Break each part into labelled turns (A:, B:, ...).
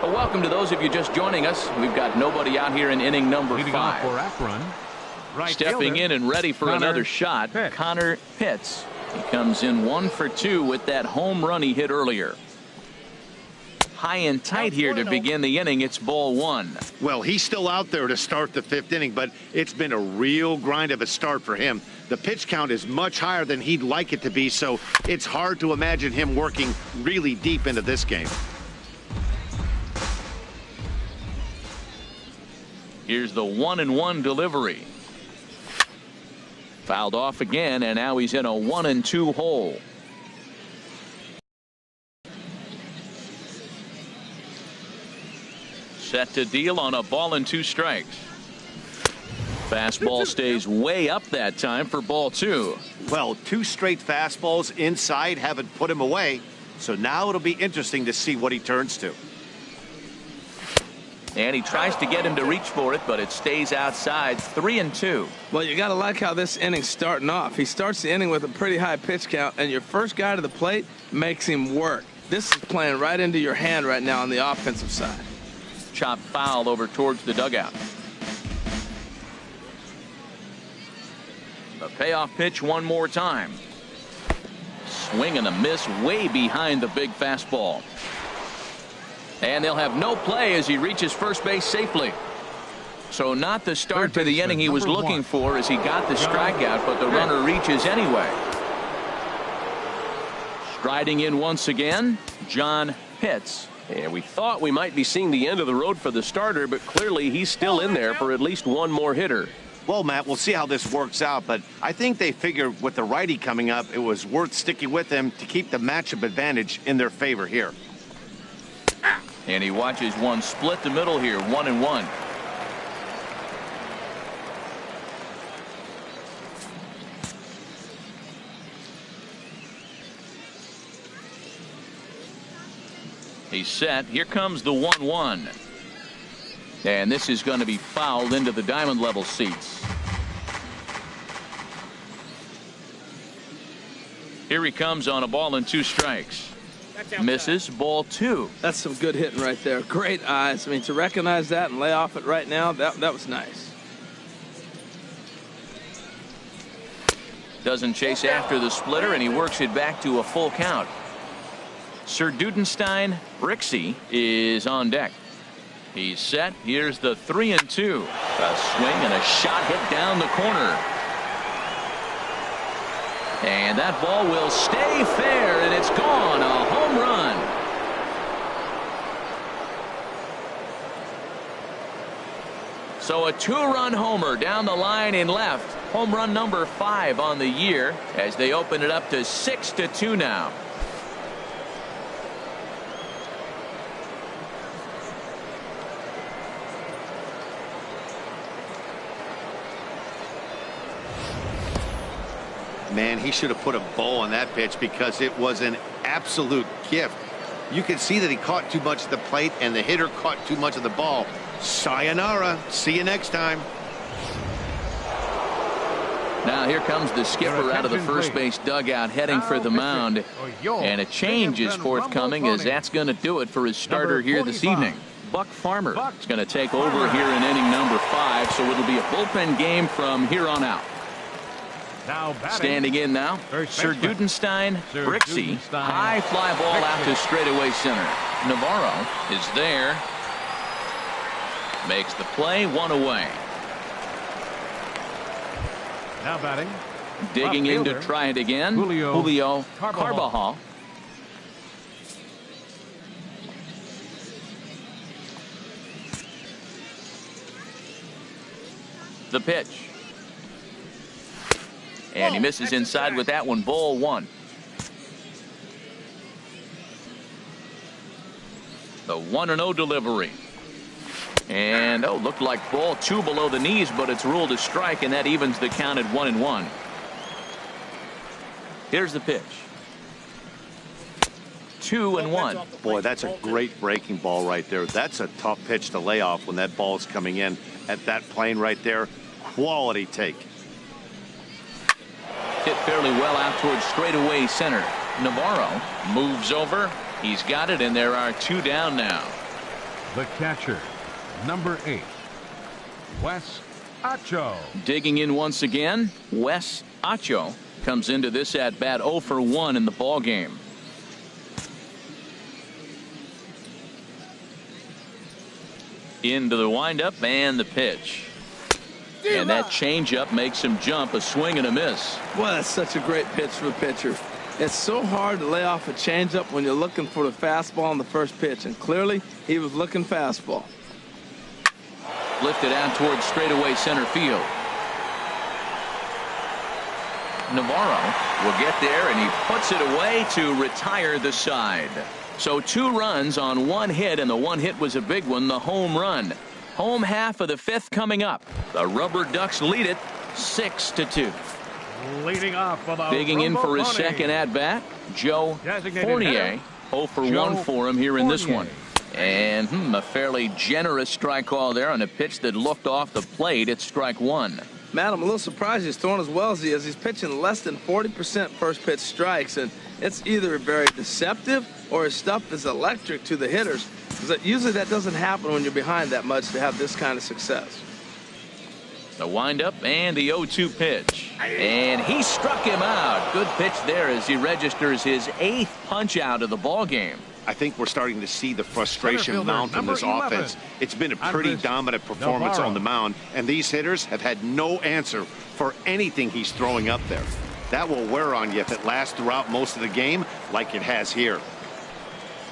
A: Well, welcome to those of you just joining us. We've got nobody out here in inning number 5.
B: For Akron,
A: Stepping in and ready for another shot, Connor Pitts. He comes in 1 for 2 with that home run he hit earlier. High and tight here to begin the inning. It's ball 1.
C: Well, he's still out there to start the 5th inning, but it's been a real grind of a start for him. The pitch count is much higher than he'd like it to be, so it's hard to imagine him working really deep into this game.
A: Here's the 1-1 delivery. Fouled off again, and now he's in a 1-2 hole. Set to deal on a ball and 2 strikes. Fastball stays way up that time for ball 2.
C: Well, 2 straight fastballs inside haven't put him away, so now it'll be interesting to see what he turns to.
A: And he tries to get him to reach for it, but it stays outside. 3-2.
D: Well, you got to like how this inning's starting off. He starts the inning with a pretty high pitch count, and your first guy to the plate makes him work. This is playing right into your hand right now on the offensive side.
A: Chopped foul over towards the dugout. The payoff pitch one more time. Swing and a miss way behind the big fastball. And they'll have no play as he reaches first base safely. So not the start to the inning he was looking for as he got the strikeout, but the runner reaches anyway. Striding in once again, John Pitts.
E: And we thought we might be seeing the end of the road for the starter, but clearly he's still in there for at least one more hitter.
C: Well, Matt, we'll see how this works out, but I think they figured with the righty coming up, it was worth sticking with him to keep the matchup advantage in their favor here.
A: And he watches one split the middle here, 1-1. He's set. Here comes the 1-1. And this is going to be fouled into the diamond level seats. Here he comes on a ball and 2 strikes. Misses, ball 2.
D: That's some good hitting right there. Great eyes. I mean, to recognize that and lay off it right now, that was nice.
A: Doesn't chase after the splitter, and he works it back to a full count. Sir Dudenstein Rixey is on deck. He's set. Here's the 3-2. A swing and a shot hit down the corner. And that ball will stay fair, and it's gone. A home run. So a 2-run homer down the line in left. Home run number 5 on the year as they open it up to 6-2 now.
C: Man, he should have put a bow on that pitch because it was an absolute gift. You could see that he caught too much at the plate and the hitter caught too much of the ball. Sayonara. See you next time.
A: Now here comes the skipper out of the first base dugout heading for the mound. And a change is forthcoming as that's going to do it for his starter here this evening. Buck Farmer is going to take over here in inning number 5, so it'll be a bullpen game from here on out. Standing in now, Sir Dudenstein Rixey. High fly ball out to straightaway center. Navarro is there. Makes the play, 1 away.
B: Now batting.
A: Digging in to try it again. Julio Carbajal. The pitch. And he misses inside with that one. Ball 1. The 1-0 delivery. And looked like ball 2 below the knees, but it's ruled a strike, and that evens the count at 1-1. Here's the pitch. 2-1.
C: Boy, that's a great breaking ball right there. That's a tough pitch to lay off when that ball's coming in at that plane right there. Quality take.
A: Hit fairly well out towards straightaway center. Navarro moves over. He's got it, and there are 2 down now.
B: The catcher, number 8, Wes Acho.
A: Digging in once again, Wes Acho comes into this at bat 0 for 1 in the ball game. Into the windup and the pitch. And that changeup makes him jump. A swing and a miss.
D: Boy, that's such a great pitch for a pitcher. It's so hard to lay off a changeup when you're looking for the fastball on the first pitch, and clearly he was looking fastball.
A: Lifted out towards straightaway center field. Navarro will get there, and he puts it away to retire the side. So 2 runs on 1 hit, and the 1 hit was a big one, the home run. Home half of the 5th coming up. The Rubberducks lead it 6-2.
B: Leading off for the
A: Digging in for his
B: Ponies.
A: second at bat, Joe Fournier. 0 for 1 for him here in this one. And a fairly generous strike call there on a pitch that looked off the plate. It's strike 1.
D: Matt, I'm a little surprised he's throwing as well as he is. He's pitching less than 40% first pitch strikes, and it's either very deceptive or his stuff is electric to the hitters. Because usually that doesn't happen when you're behind that much to have this kind of success.
A: The windup and the 0-2 pitch. And he struck him out. Good pitch there as he registers his 8th punch out of the ball game.
C: I think we're starting to see the frustration mount from this
B: number 11,
C: offense. It's been a pretty
B: Andres
C: dominant performance
B: Navarro.
C: on the mound, and these hitters have had no answer for anything he's throwing up there. That will wear on you if it lasts throughout most of the game like it has here.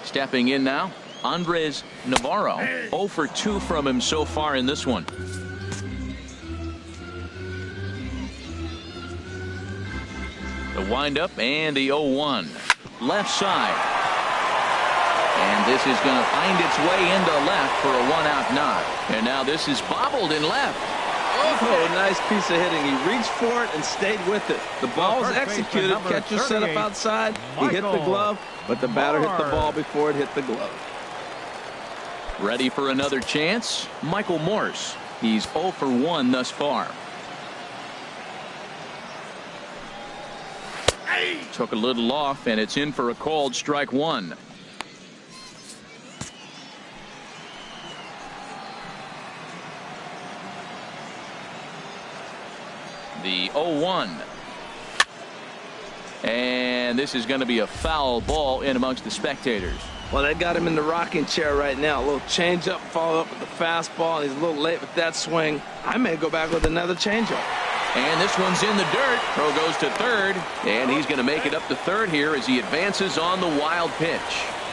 A: Stepping in now, Andres Navarro. 0 for 2 from him so far in this one. The windup and the 0-1. Left side. And this is going to find its way into left for a 1-out knock. And now this is bobbled in left.
D: Oh, nice piece of hitting. He reached for it and stayed with it. The ball was
B: first baseman,
D: executed.
B: number
D: Catcher set up
B: 38,
D: outside. He hit the glove, but the batter hit the ball before it hit the glove.
A: Ready for another chance? Michael Morse. He's 0 for 1 thus far. Took a little off, and it's in for a called strike 1. The 0-1. And this is going to be a foul ball in amongst the spectators.
D: Well, they got him in the rocking chair right now. A little changeup, followed up with the fastball. He's a little late with that swing. I may go back with another changeup.
A: And this one's in the dirt. Throw goes to third, and he's going to make it up to third here as he advances on the wild pitch.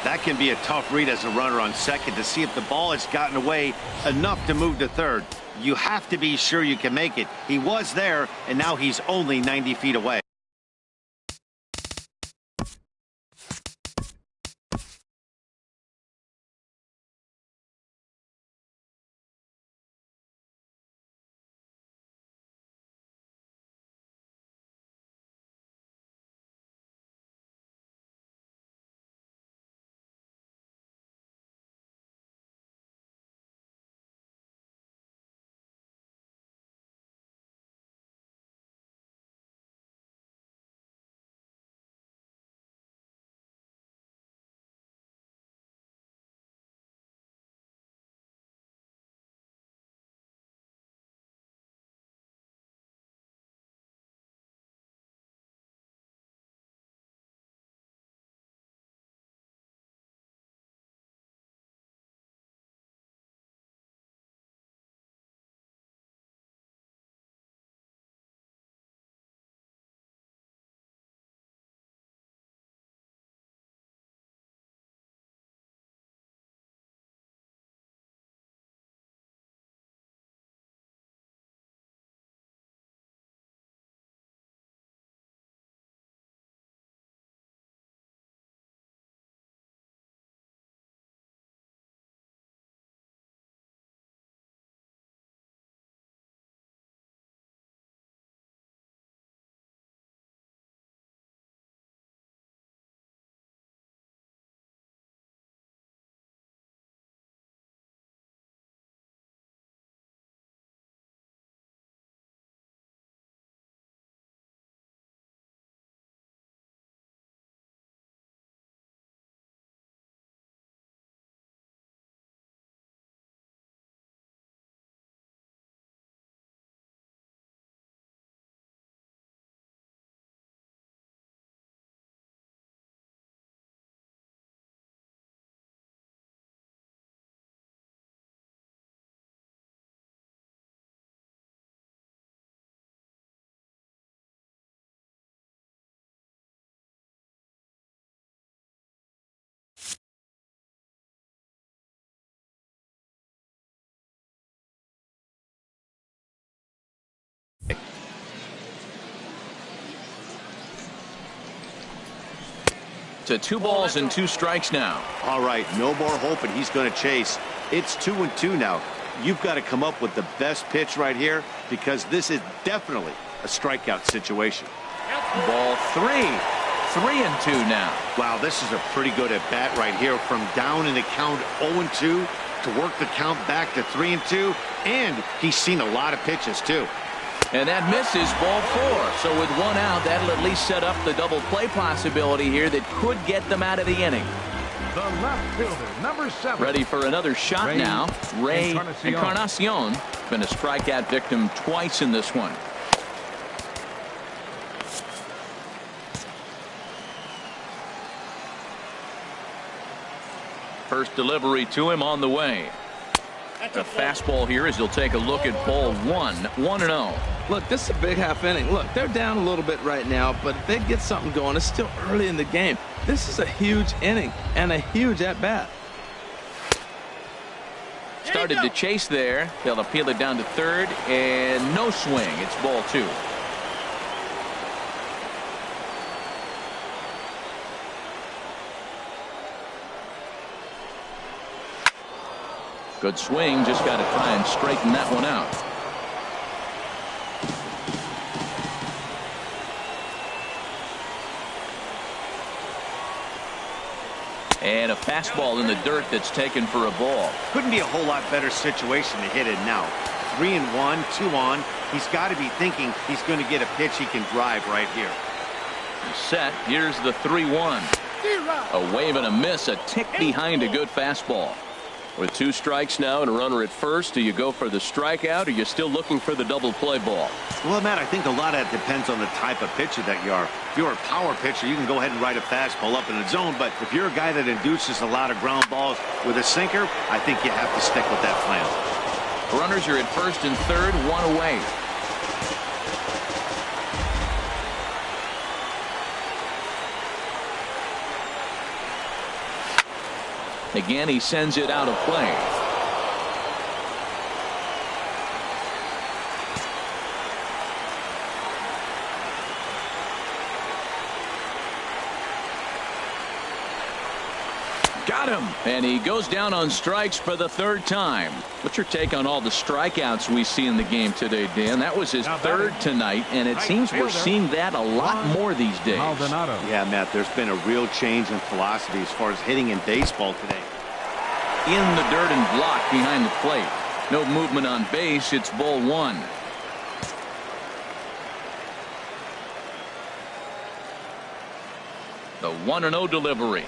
C: That can be a tough read as a runner on second to see if the ball has gotten away enough to move to third. You have to be sure you can make it. He was there, and now he's only 90 feet away.
A: to 2 balls and 2 strikes now.
C: All right, no more hope, and he's going to chase. It's 2-2 now. You've got to come up with the best pitch right here because this is definitely a strikeout situation.
A: Ball 3. 3-2 now.
C: Wow, this is a pretty good at bat right here from down in the count 0-2 to work the count back to 3-2, and he's seen a lot of pitches too.
A: And that misses, ball 4. So with 1 out, that'll at least set up the double play possibility here that could get them out of the inning.
B: The left fielder, number 7.
A: Ready for another shot now. Ray Encarnacion. Been a strikeout victim twice in this one. First delivery to him on the way. A fastball here as he'll take a look at ball 1. 1-0.
D: Look, this is a big half inning. Look, they're down a little bit right now, but if they get something going, it's still early in the game. This is a huge inning and a huge at-bat.
A: Started to chase there. They'll appeal it down to third, and no swing. It's ball 2. Good swing, just got to try and straighten that one out. And a fastball in the dirt that's taken for a ball.
C: Couldn't be a whole lot better situation to hit it now. 3-1, 2 on. He's got to be thinking he's going to get a pitch he can drive right here.
A: He's set. Here's the 3-1. A wave and a miss, a tick behind a good fastball.
E: With 2 strikes now and a runner at first, do you go for the strikeout or are you still looking for the double play ball?
C: Well, Matt, I think a lot of that depends on the type of pitcher that you are. If you're a power pitcher, you can go ahead and ride a fastball up in the zone. But if you're a guy that induces a lot of ground balls with a sinker, I think you have to stick with that plan.
A: Runners are at first and third, 1 away. Again, he sends it out of play. Got him. And he goes down on strikes for the 3rd time. What's your take on all the strikeouts we see in the game today, Dan? That was his 3rd tonight, and it seems we're seeing that a lot more these days.
C: Yeah, Matt, there's been a real change in philosophy as far as hitting in baseball today.
A: In the dirt and blocked behind the plate. No movement on base. It's ball 1. The 1-0 delivery.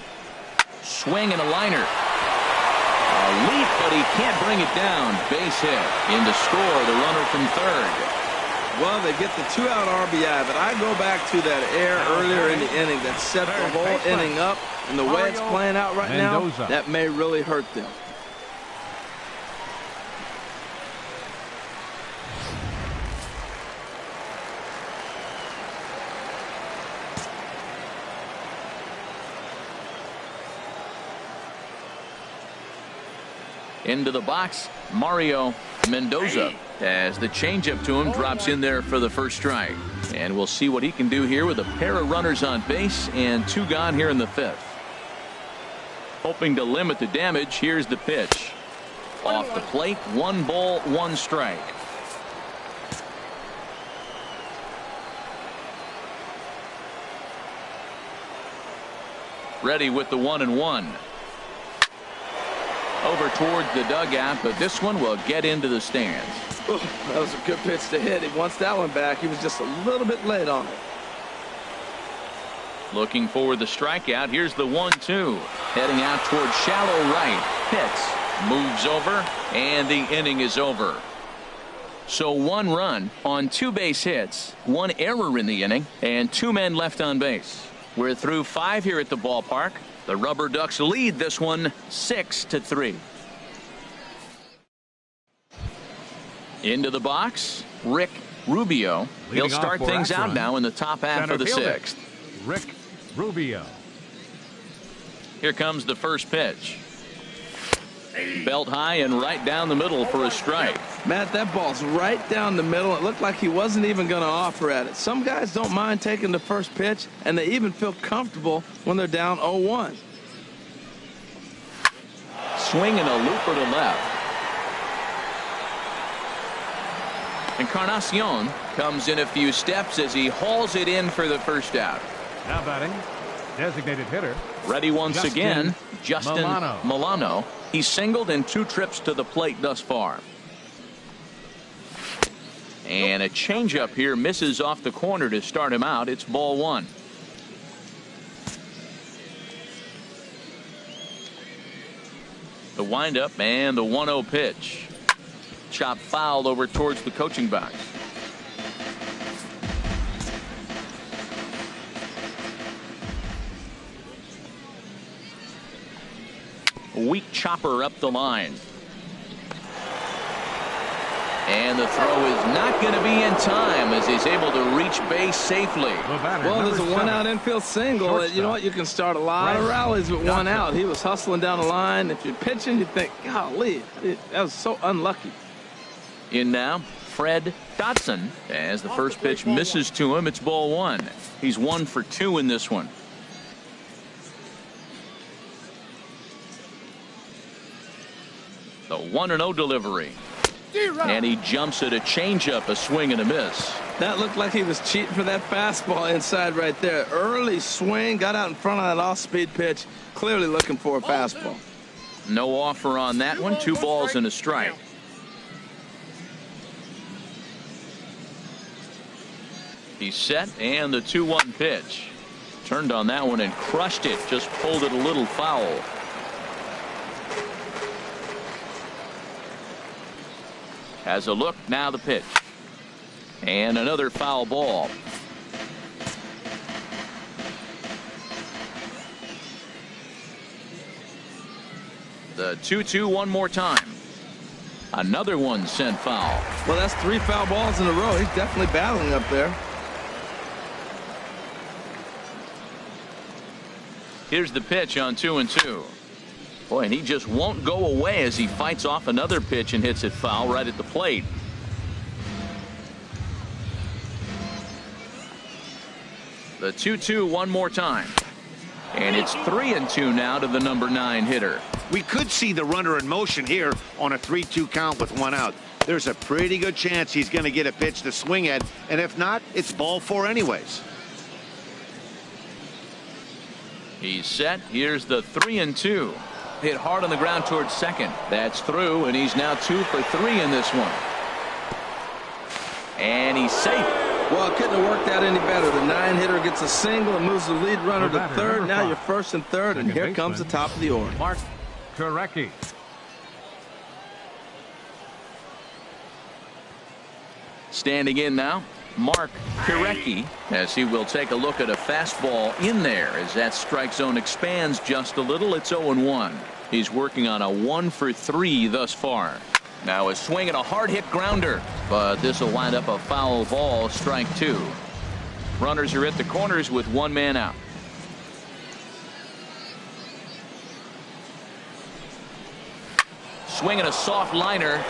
A: Swing and a liner. A leap, but he can't bring it down. Base hit. In to score the runner from third.
D: Well, they get the 2-out RBI, but I go back to that error earlier in the inning that set the whole inning up, and the way it's playing out right now, that may really hurt them.
A: Into the box, Mario Mendoza, as the changeup to him drops in there for the first strike. And we'll see what he can do here with a pair of runners on base and 2 gone here in the 5th. Hoping to limit the damage. Here's the pitch. Off the plate, 1 ball, 1 strike. Ready with the 1-1. Over towards the dugout, but this one will get into the stands.
D: Ooh, that was a good pitch to hit. He wants that one back. He was just a little bit late on it.
A: Looking for the strikeout. Here's the 1-2. Heading out towards shallow right. Hits. Moves over, and the inning is over. So 1 run on 2 base hits, 1 error in the inning, and 2 men left on base. We're through 5 here at the ballpark. The Rubberducks lead this one 6-3. Into the box, Rick Rubio. He'll start things out now in the top half of the 6th.
B: Rick Rubio.
A: Here comes the first pitch. Belt high and right down the middle for a strike.
D: Matt, that ball's right down the middle. It looked like he wasn't even going to offer at it. Some guys don't mind taking the first pitch, and they even feel comfortable when they're down 0-1.
A: Swing and a looper to left. Encarnacion comes in a few steps as he hauls it in for the first out.
B: Now batting, designated hitter.
A: Ready once again, Justin
B: Milano.
A: Milano. He's singled in 2 trips to the plate thus far. And a changeup here misses off the corner to start him out. It's ball 1. The windup and the 1-0 pitch. Chop fouled over towards the coaching box. A weak chopper up the line. And the throw is not going to be in time as he's able to reach base safely.
D: Well, there's a 1-out infield single. Shortstop. You know what? You can start a lot of rallies with 1 out. He was hustling down the line. If you're pitching, you think, golly, that was so unlucky.
A: In now, Fred Dotson. As the first pitch misses to him, it's ball 1. He's 1 for 2 in this one. The 1-0 delivery. And he jumps at a changeup, a swing and a miss.
D: That looked like he was cheating for that fastball inside right there. Early swing, got out in front of that off-speed pitch, clearly looking for a fastball.
A: No offer on that one. 2 balls and a strike. He's set, and the 2-1 pitch. Turned on that one and crushed it. Just pulled it a little foul. Has a look, now the pitch. And another foul ball. The 2-2 one more time. Another one sent foul.
D: Well, that's 3 foul balls in a row. He's definitely battling up there.
A: Here's the pitch on 2-2. Boy, and he just won't go away as he fights off another pitch and hits it foul right at the plate. The 2-2 one more time. And it's 3-2 now to the number 9 hitter.
C: We could see the runner in motion here on a 3-2 count with 1 out. There's a pretty good chance he's going to get a pitch to swing at, and if not, it's ball 4 anyways.
A: He's set. Here's the 3-2. Hit hard on the ground towards second. That's through, and he's now 2 for 3 in this one. And he's safe.
D: Well, it couldn't have worked out any better. The 9 hitter gets a single and moves the lead runner to third. Now you're 1st and 3rd, and here comes the top of the order.
B: Mark Korecki.
A: Standing in now, Mark Korecki, as he will take a look at a fastball in there as that strike zone expands just a little. It's 0-1. He's working on a 1 for 3 thus far. Now a swing and a hard hit grounder, but this will wind up a foul ball, strike 2. Runners are at the corners with 1 man out. Swing and a soft liner.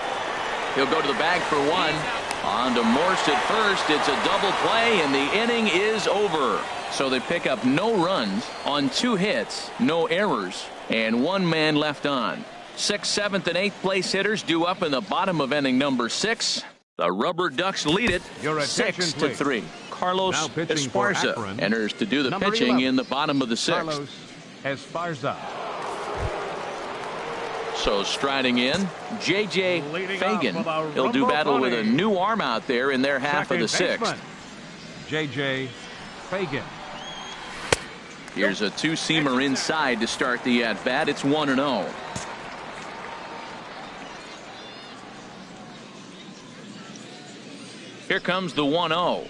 A: He'll go to the bag for 1. On to Morse at first. It's a double play, and the inning is over. So they pick up no runs on 2 hits, no errors, and 1 man left on. 6th, 7th, and 8th place hitters due up in the bottom of inning number 6. The Rubberducks lead it 6-3. Carlos Esparza enters to do the pitching 11. In the bottom of the 6th.
B: Carlos Esparza.
A: So striding in, J.J. Fagan. He'll do battle with a new arm out there in their half of the 6th.
B: J.J. Fagan.
A: Here's a 2-seamer inside to start the at-bat. It's 1-0. Here comes the 1-0.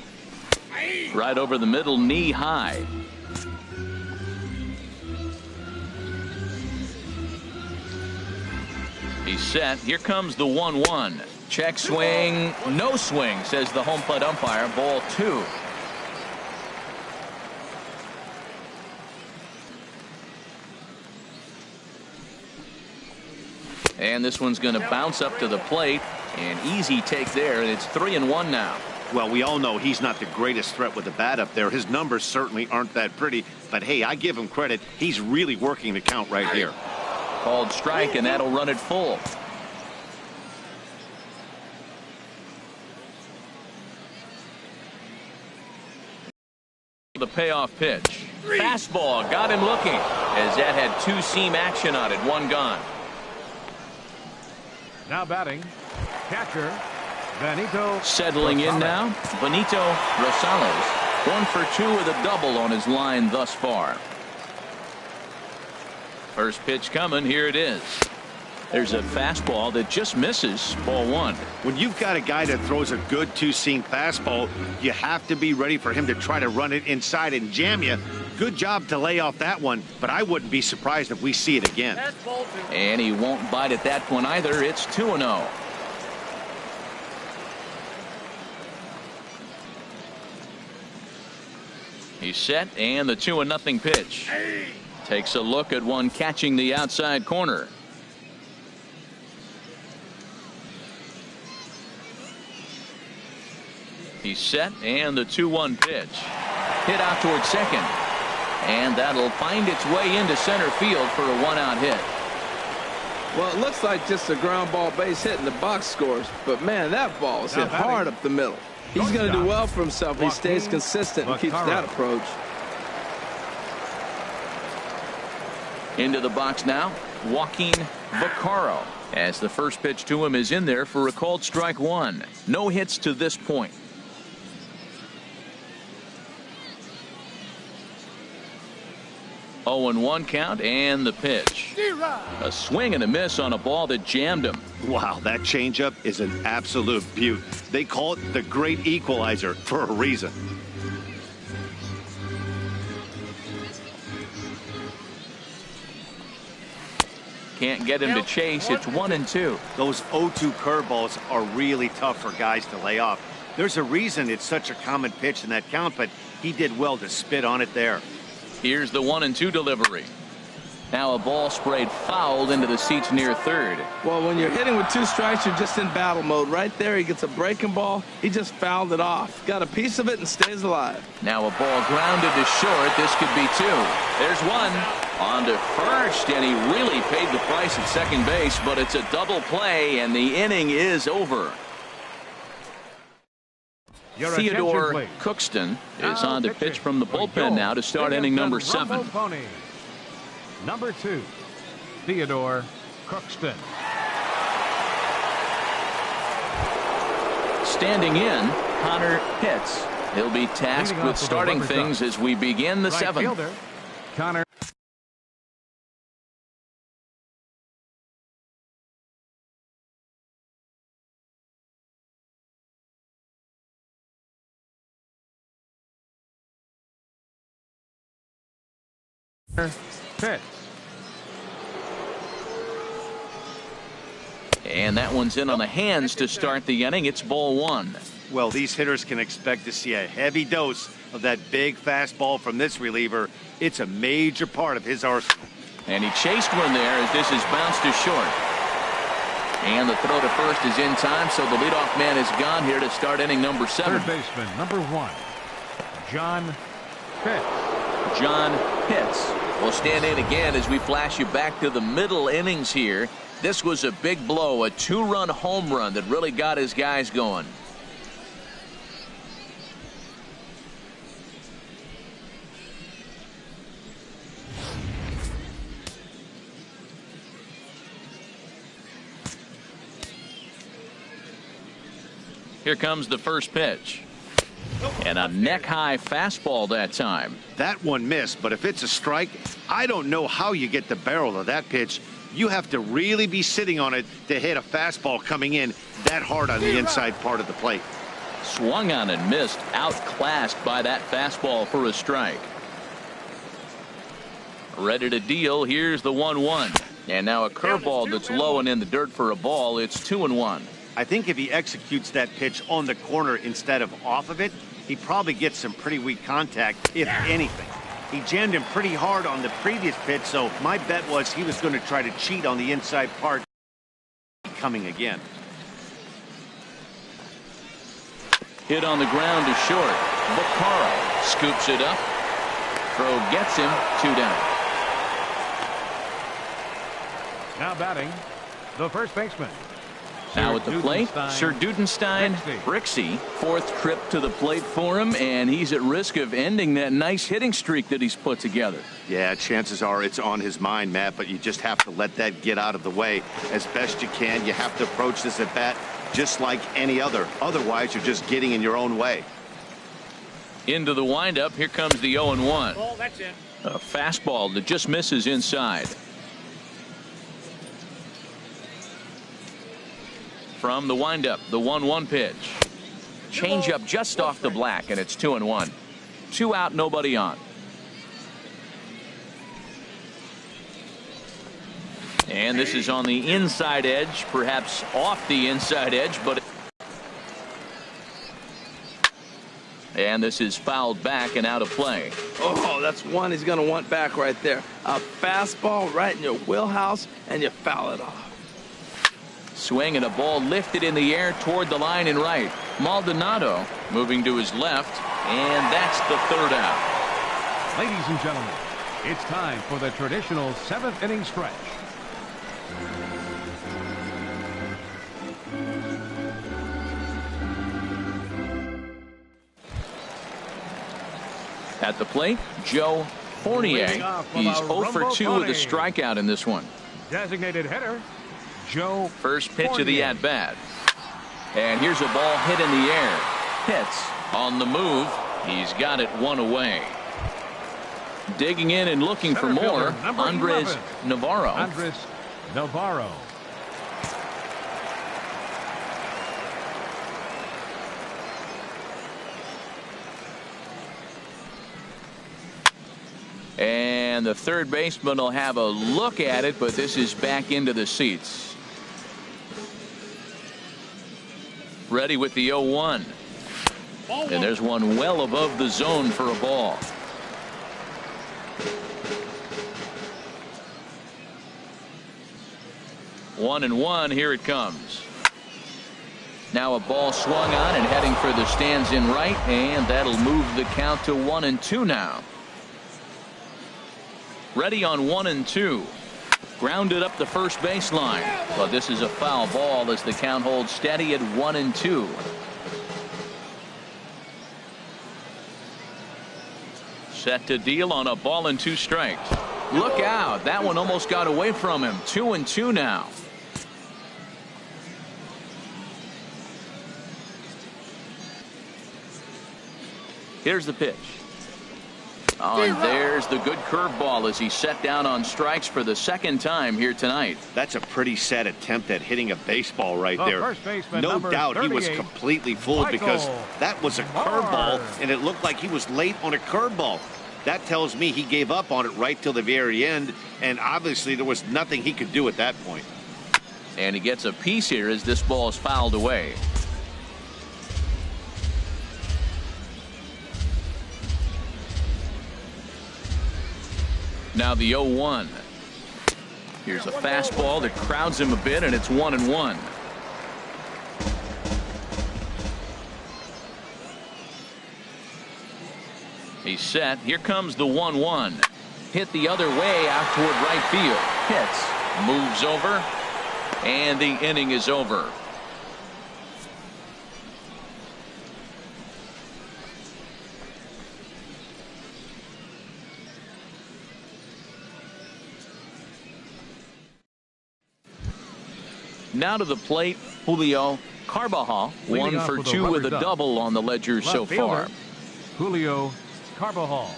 A: Right over the middle, knee high. He's set. Here comes the 1-1. Check swing. No swing, says the home plate umpire. Ball 2. And this one's going to bounce up to the plate. An easy take there, and it's 3-1 now.
C: Well, we all know he's not the greatest threat with the bat up there. His numbers certainly aren't that pretty. But, hey, I give him credit. He's really working the count right here.
A: Called strike, and that'll run it full. The payoff pitch. Fastball got him looking, as that had two-seam action on it. One gone.
B: Now batting, catcher, Benito.
A: Settling in now, Benito Rosales. 1 for 2 with a double on his line thus far. First pitch coming. Here it is. There's a fastball that just misses. Ball 1.
C: When you've got a guy that throws a good two-seam fastball, you have to be ready for him to try to run it inside and jam you. Good job to lay off that one, but I wouldn't be surprised if we see it again.
A: And he won't bite at that one either. It's 2-0. He's set, and the 2-0 pitch. Takes a look at one catching the outside corner. He's set, and the 2-1 pitch. Hit out towards second. And that'll find its way into center field for a one-out hit.
D: Well, it looks like just a ground ball base hit and the box scores. But, man, that ball is hit hard up the middle. He's going to do well for himself if he stays consistent and keeps that approach.
A: Into the box now, Joaquin Vaccaro. As the first pitch to him is in there for a called strike 1. No hits to this point. Oh, 0-1 count, and the pitch. A swing and a miss on a ball that jammed him.
C: Wow, that changeup is an absolute beaut. They call it the great equalizer for a reason.
A: Can't get him to chase. It's 1-2.
C: Those 0-2 curveballs are really tough for guys to lay off. There's a reason it's such a common pitch in that count, but he did well to spit on it there.
A: Here's the 1-2 delivery. Now a ball sprayed fouled into the seats near third.
D: Well, when you're hitting with 2 strikes, you're just in battle mode. Right there, he gets a breaking ball. He just fouled it off. Got a piece of it and stays alive.
A: Now a ball grounded to short. This could be 2. There's one. On to first, and he really paid the price at second base, but it's a double play, and the inning is over. Theodore Cookston is on to pitch from the bullpen now to start inning number 7.
B: Ponies. Number 2, Theodore Cookston.
A: Standing in, Connor Pitts. He'll be tasked with starting things as we begin the 7th.
B: Connor. Pitch.
A: And that one's in on the hands to start the inning. It's ball 1.
C: Well, these hitters can expect to see a heavy dose of that big fastball from this reliever. It's a major part of his arsenal.
A: And he chased one there as this is bounced to short. And the throw to first is in time, so the leadoff man is gone here to start inning number 7.
B: Third baseman, number 1, John Pitts.
A: John Pitts will stand in again as we flash you back to the middle innings here. This was a big blow, a 2-run home run that really got his guys going. Here comes the first pitch. And a neck-high fastball that time.
C: That one missed, but if it's a strike, I don't know how you get the barrel of that pitch. You have to really be sitting on it to hit a fastball coming in that hard on the inside part of the plate.
A: Swung on and missed, outclassed by that fastball for a strike. Ready to deal. Here's the 1-1. And now a curveball that's low and in the dirt for a ball. It's 2-1.
C: I think if he executes that pitch on the corner instead of off of it, he probably gets some pretty weak contact, if anything. He jammed him pretty hard on the previous pitch, so my bet was he was going to try to cheat on the inside part. coming again.
A: Hit on the ground to short. Vaccaro scoops it up. Throw gets him 2 down.
B: Now batting, the first baseman.
A: Now at the plate, Sir Dudenstein Brixey. 4th trip to the plate for him, and he's at risk of ending that nice hitting streak that he's put together.
C: Yeah, chances are it's on his mind, Matt, but you just have to let that get out of the way as best you can. You have to approach this at bat just like any other. Otherwise, you're just getting in your own way.
A: Into the windup. Here comes the 0-1.
F: Oh, that's it.
A: A fastball that just misses inside. From the windup, the 1-1 pitch. Changeup just off the black, and it's 2-1. 2 out, nobody on. And this is on the inside edge, perhaps off the inside edge, but. And this is fouled back and out of play.
D: Oh, that's one he's going to want back right there. A fastball right in your wheelhouse, and you foul it off.
A: Swing and a ball lifted in the air toward the line and right. Maldonado moving to his left, and that's the 3rd out.
B: Ladies and gentlemen, it's time for the traditional 7th inning stretch.
A: At the plate, Joe Fournier. He's 0 for 2 with a strikeout in this one.
B: Designated hitter, Joe
A: First pitch
B: Fournier.
A: of the at-bat. And here's a ball hit in the air. Hits on the move. He's got it 1 away. Digging in and looking for more, Andres Navarro.
B: Andres Navarro.
A: And the third baseman will have a look at it, but this is back into the seats. Ready with the 0-1. And there's one well above the zone for a ball. One and one. Here it comes. Now a ball swung on and heading for the stands in right, and that'll move the count to 1-2 now. Ready on 1-2. Grounded up the first baseline, but this is a foul ball as the count holds steady at 1-2. Set to deal on a ball and 2 strikes. Look out, that one almost got away from him. 2-2 now. Here's the pitch. Oh, and there's the good curveball as he set down on strikes for the 2nd time here tonight.
C: That's a pretty sad attempt at hitting a baseball right there.
B: First baseman,
C: no doubt he was
B: 38,
C: completely fooled because that was a curveball, and it looked like he was late on a curveball. That tells me he gave up on it right till the very end, and obviously there was nothing he could do at that point.
A: And he gets a piece here as this ball is fouled away. Now the 0-1. Here's a fastball that crowds him a bit, and it's 1-1. He's set. Here comes the 1-1. Hit the other way out toward right field. Hits. Moves over. And the inning is over. Now to the plate, Julio Carbajal, 1 for 2 with a double on the ledger so far.
B: Julio Carbajal.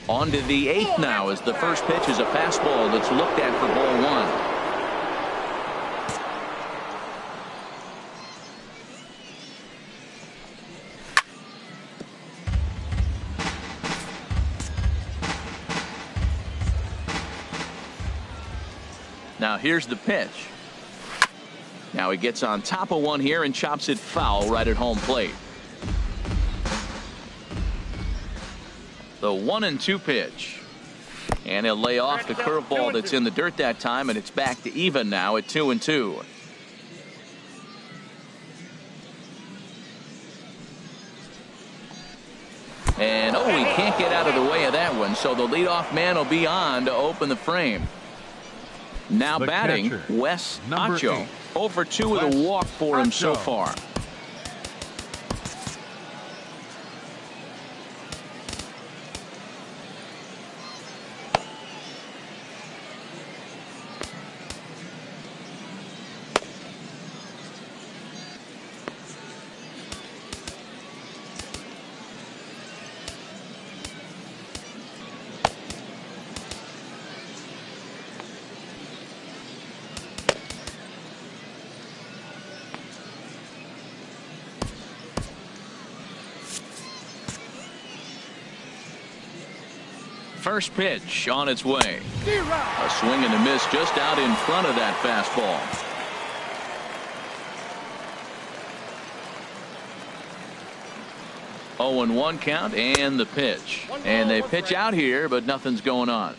A: On to the 8th now as the first pitch is a fastball that's looked at for ball 1. Now here's the pitch. Now he gets on top of one here and chops it foul right at home plate. The 1-2 pitch. And he'll lay off the curveball that's in the dirt that time, and it's back to even now at 2-2. And he can't get out of the way of that one, so the leadoff man will be on to open the frame. Now
B: The
A: batting,
B: catcher,
A: Wes
B: number
A: Acho.
B: 8.
A: 0 for 2 with a walk for him so
B: Acho.
A: far. First pitch on its way. A swing and a miss just out in front of that fastball. Oh, 0-1 count and the pitch. And they pitch out here, but nothing's going on.